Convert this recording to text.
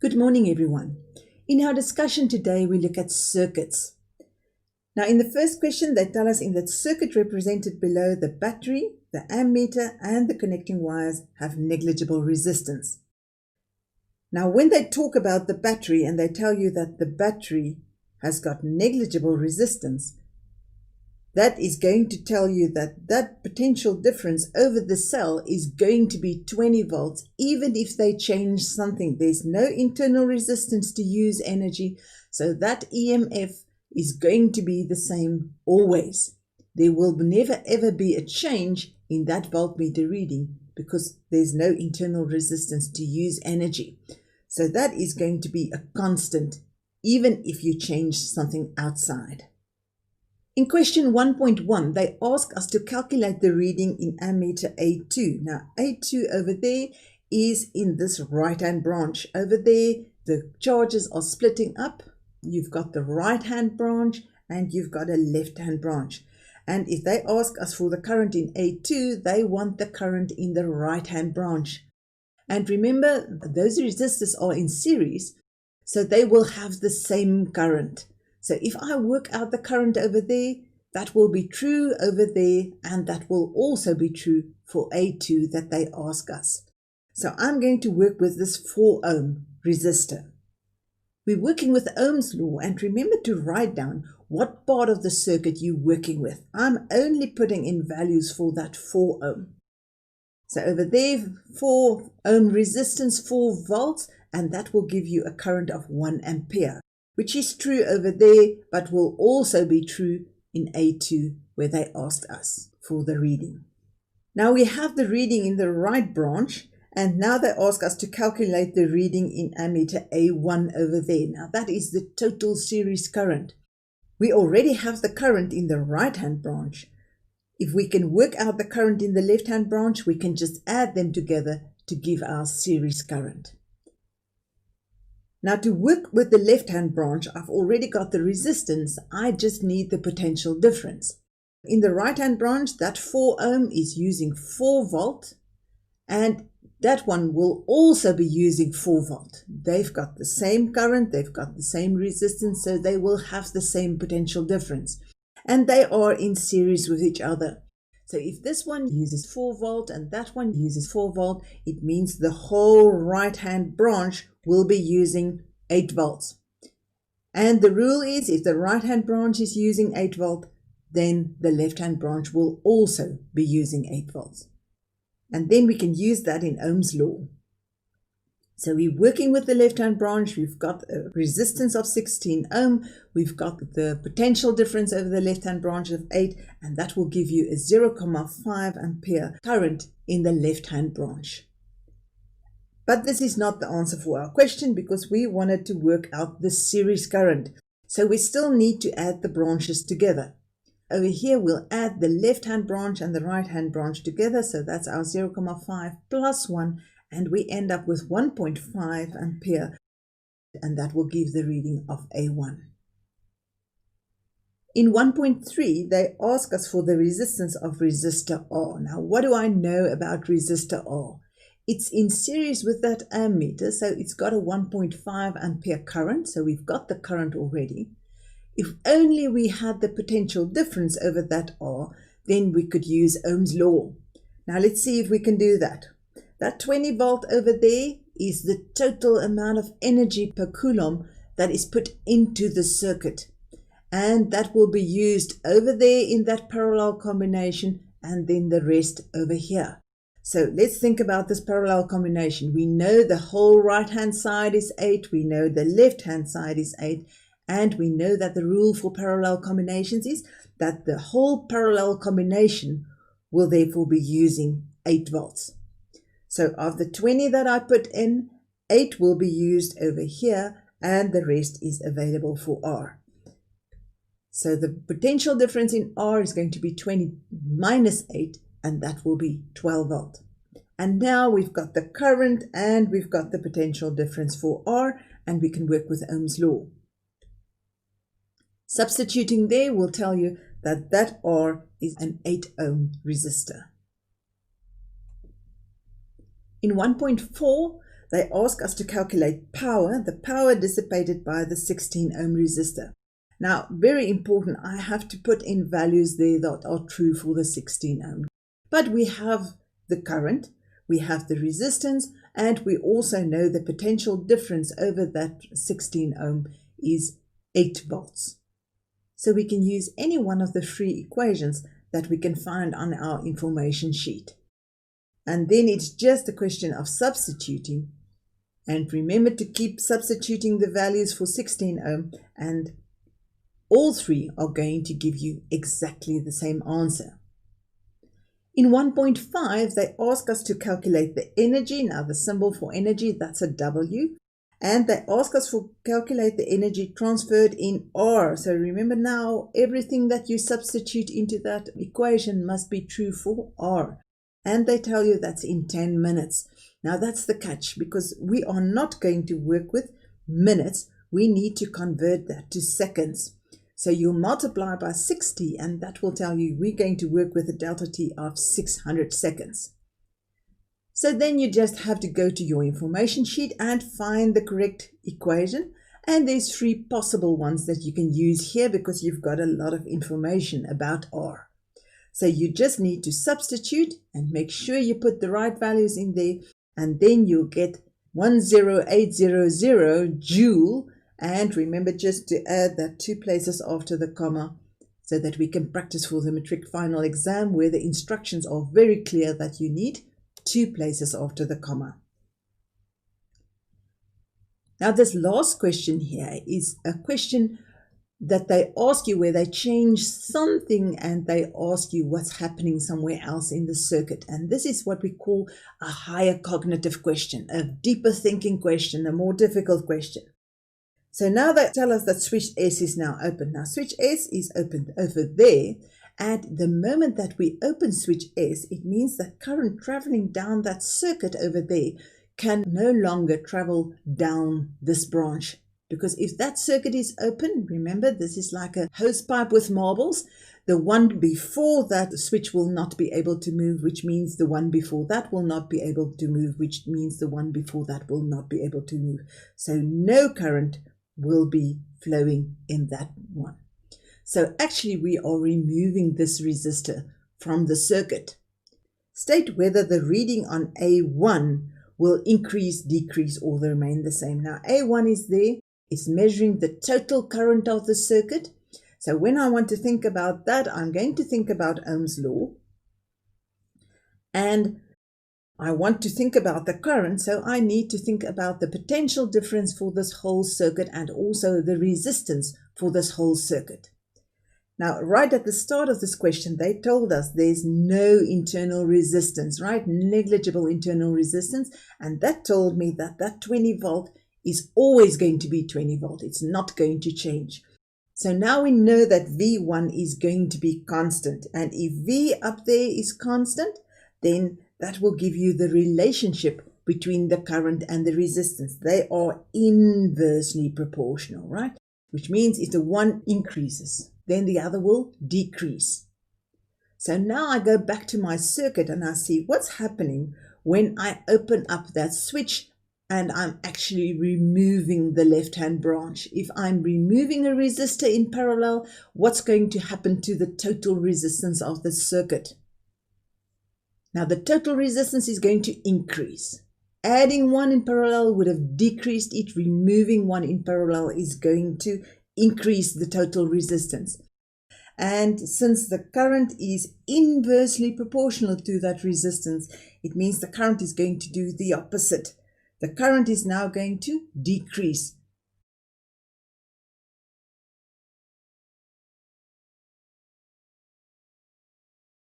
Good morning, everyone. In our discussion today, we look at circuits. Now, in the first question, they tell us in the circuit represented below, the battery, the ammeter, and the connecting wires have negligible resistance. Now, when they talk about the battery and they tell you that the battery has got negligible resistance, that is going to tell you that that potential difference over the cell is going to be 20 volts, even if they change something. There's no internal resistance to use energy, so that EMF is going to be the same always. There will never ever be a change in that voltmeter reading because there's no internal resistance to use energy. So that is going to be a constant, even if you change something outside. In question 1.1, they ask us to calculate the reading in ammeter A2. Now, A2 over there is in this right-hand branch. Over there, the charges are splitting up. You've got the right-hand branch and you've got a left-hand branch. And if they ask us for the current in A2, they want the current in the right-hand branch. And remember, those resistors are in series, so they will have the same current. So if I work out the current over there, that will be true over there, and that will also be true for A2 that they ask us. So I'm going to work with this 4 ohm resistor. We're working with Ohm's law, and remember to write down what part of the circuit you're working with. I'm only putting in values for that 4 ohm. So over there, 4 ohm resistance, 4 volts, and that will give you a current of 1 ampere. Which is true over there, but will also be true in A2 where they asked us for the reading. Now we have the reading in the right branch, and now they ask us to calculate the reading in ammeter A1 over there. Now that is the total series current. We already have the current in the right-hand branch. If we can work out the current in the left-hand branch, we can just add them together to give our series current. Now to work with the left-hand branch, I've already got the resistance. I just need the potential difference. In the right-hand branch, that 4 ohm is using 4 volt, and that one will also be using 4 volt. They've got the same current, they've got the same resistance, so they will have the same potential difference. And they are in series with each other. So if this one uses 4 volt and that one uses 4 volt, it means the whole right-hand branch will be using 8 volts. And the rule is if the right-hand branch is using 8 volt, then the left-hand branch will also be using 8 volts. And then we can use that in Ohm's law. So we're working with the left-hand branch. We've got a resistance of 16 ohm. We've got the potential difference over the left-hand branch of 8, and that will give you a 0.5 ampere current in the left-hand branch. But this is not the answer for our question because we wanted to work out the series current. So we still need to add the branches together. Over here, we'll add the left-hand branch and the right-hand branch together. So that's our 0.5 plus 1. And we end up with 1.5 ampere, and that will give the reading of A1. In 1.3, they ask us for the resistance of resistor R. Now, what do I know about resistor R? It's in series with that ammeter, so it's got a 1.5 ampere current, so we've got the current already. If only we had the potential difference over that R, then we could use Ohm's law. Now, let's see if we can do that. That 20 volt over there is the total amount of energy per coulomb that is put into the circuit. And that will be used over there in that parallel combination and then the rest over here. So let's think about this parallel combination. We know the whole right-hand side is 8. We know the left-hand side is 8. And we know that the rule for parallel combinations is that the whole parallel combination will therefore be using 8 volts. So of the 20 that I put in, 8 will be used over here and the rest is available for R. So the potential difference in R is going to be 20 minus 8, and that will be 12 volt. And now we've got the current and we've got the potential difference for R, and we can work with Ohm's law. Substituting there will tell you that that R is an 8 ohm resistor. In 1.4, they ask us to calculate power, the power dissipated by the 16 ohm resistor. Now, very important, I have to put in values there that are true for the 16 ohm. But we have the current, we have the resistance, and we also know the potential difference over that 16 ohm is 8 volts. So we can use any one of the three equations that we can find on our information sheet. And then it's just a question of substituting. And remember to keep substituting the values for 16 ohm, and all three are going to give you exactly the same answer. In 1.5, they ask us to calculate the energy. Now the symbol for energy, that's a W. And they ask us to calculate the energy transferred in R. So remember now, everything that you substitute into that equation must be true for R. And they tell you that's in 10 minutes. Now that's the catch, because we are not going to work with minutes. We need to convert that to seconds. So you'll multiply by 60, and that will tell you we're going to work with a delta T of 600 seconds. So then you just have to go to your information sheet and find the correct equation. And there's three possible ones that you can use here because you've got a lot of information about R. So you just need to substitute and make sure you put the right values in there, and then you'll get 10800 joule. And remember just to add that 2 places after the comma so that we can practice for the matric final exam, where the instructions are very clear that you need 2 places after the comma. Now this last question here is a question that they ask you where they change something and they ask you what's happening somewhere else in the circuit. And this is what we call a higher cognitive question, a deeper thinking question, a more difficult question. So now they tell us that switch S is now open. Now switch S is opened over there. At the moment that we open switch S, it means that current traveling down that circuit over there can no longer travel down this branch. Because if that circuit is open, remember this is like a hose pipe with marbles. The one before that switch will not be able to move, which means the one before that will not be able to move, which means the one before that will not be able to move. So no current will be flowing in that one. So actually we are removing this resistor from the circuit. State whether the reading on A1 will increase, decrease, or remain the same. Now A1 is there. It's measuring the total current of the circuit. So when I want to think about that, I'm going to think about Ohm's law. And I want to think about the current, so I need to think about the potential difference for this whole circuit and also the resistance for this whole circuit. Now, right at the start of this question, they told us there's no internal resistance, right? Negligible internal resistance. And that told me that that 20 volt is always going to be 20 volt. It's not going to change. So now we know that V1 is going to be constant. And if V up there is constant, then that will give you the relationship between the current and the resistance. They are inversely proportional, right? Which means if the one increases, then the other will decrease. So now I go back to my circuit and I see what's happening when I open up that switch and I'm actually removing the left-hand branch. If I'm removing a resistor in parallel, what's going to happen to the total resistance of the circuit? Now the total resistance is going to increase. Adding one in parallel would have decreased it. Removing one in parallel is going to increase the total resistance. And since the current is inversely proportional to that resistance, it means the current is going to do the opposite. The current is now going to decrease.